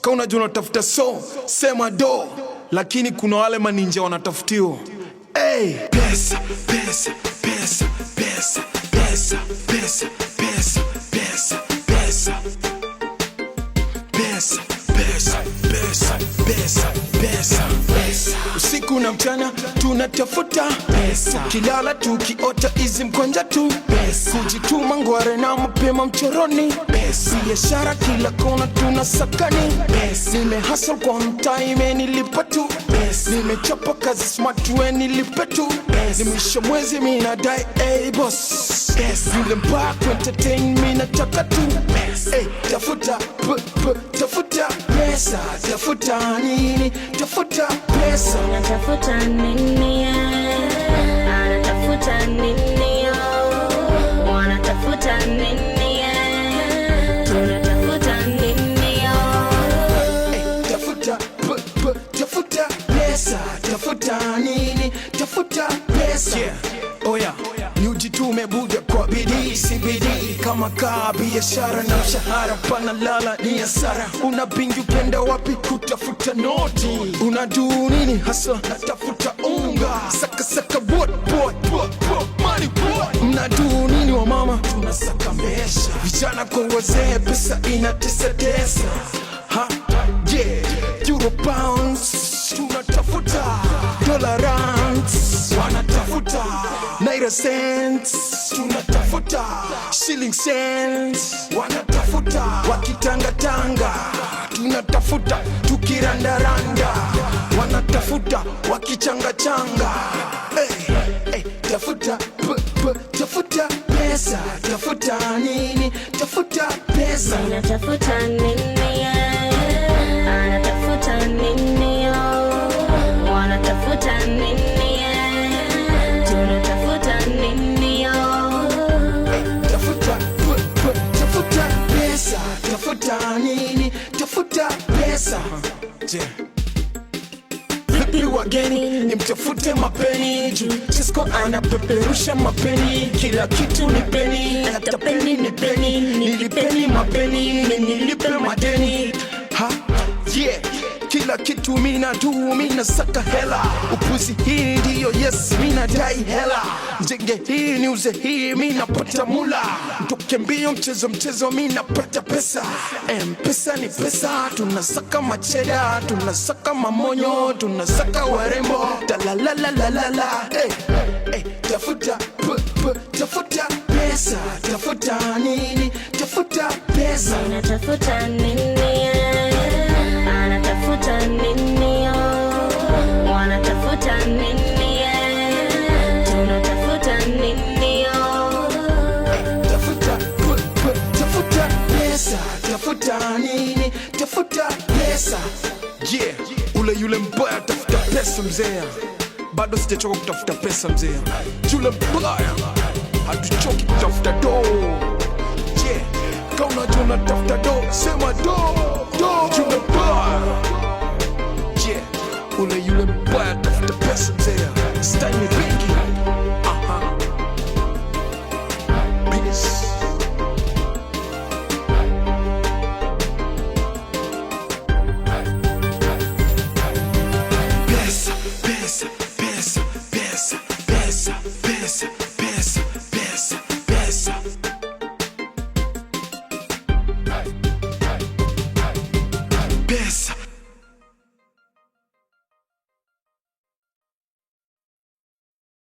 Kama unajua unatafuta sema do, lakini kuna wale maninja wanatafutio. Hey, pesa, pesa, pesa, pesa, pesa, pesa, pesa, pesa, pesa, pesa, pesa, pesa, pesa, pesa, pesa. Usiku na mchana tunatafuta pesa, kilala tukiota izi mkonja tu pesa, kujituma ngware na mapema mchoroni pesa, biashara kila kona tunasakani pesa, nimehustle kwa mtaa imenilipa tu pesa, nimechapa kazi smart nilipe tu pesa, mwisho mwezi mimi nadai boss pesa, yule mpaka entertain mimi nataka tu pesa. Hey, tafuta tafuta pesa, tafuta nini, tafuta pesa, unatafuta nini, anatafuta nini, wanatafuta nini, tunatafuta nini. Hey, tafuta tafuta pesa, tafuta nini, tafuta pesa. Yeah. Oh yeah. Ni ujitume buda kwa bidii, si bidii kama kaa biashara na mshahara pana lala ni hasara. Una bingi upenda wapi kutafuta noti, unadu nini hasa natafuta unga, saka saka what money boy, mnadu nini wa mama tunasaka mesha, vijana kwa wazee pesa inatesa tesa. Ha yeah, euro pounds tunatafuta, dollar rands wanatafuta, naira cents tunatafuta, shilling cents wanatafuta, wakitangatanga tunatafuta, tukirandaranda wanatafuta, wakichangachanga. Hey, hey, tafuta tafuta pesa, tafuta nini, tafuta pesa, unatafuta nini, anatafuta nini, wanatafuta nini, tunatafuta nini. Tafuta tafuta pesa, tafuta nini, tafuta pesa. Yeah. Vipi wageni nimtafute mapeni juu Cisco anapeperusha mapeni, kila kitu ni peni, hata peni ni peni, nilipeni mapeni nilipe madeni. Ha yeah, kila kitu mina do, mina saka hela, upuzi hii ndiyo yes mina dai hela, njenge hii niuze hii mina pata mula, mtoke mbio mchezo mina pata pesa. Pesa ni pesa, tunasaka macheda, tunasaka mamonyo, tunasaka warembo, talalalalala. Hey, hey, tafuta tafuta pesa, tafuta nini, tafuta pesa, unatafuta nini, anatafuta nini, wanatafuta nini, tunatafuta nini. Tafuta tafuta pesa, tafuta nini, tafuta pesa. Yeah, ule yule mbaya tafuta pesa mzee, bado sijachoka kutafuta pesa mzee, yule mbaya hatuchoki kutafuta do. Yeah, kama unajua unatafuta do sema do, yule mbaya. Yeah, ule yule mbaya tafuta pesa mzee, style ni bingi. Peace. Pesa, pesa, pesa, pesa, pesa, pesa, pesa, pesa, pesa. Pesa,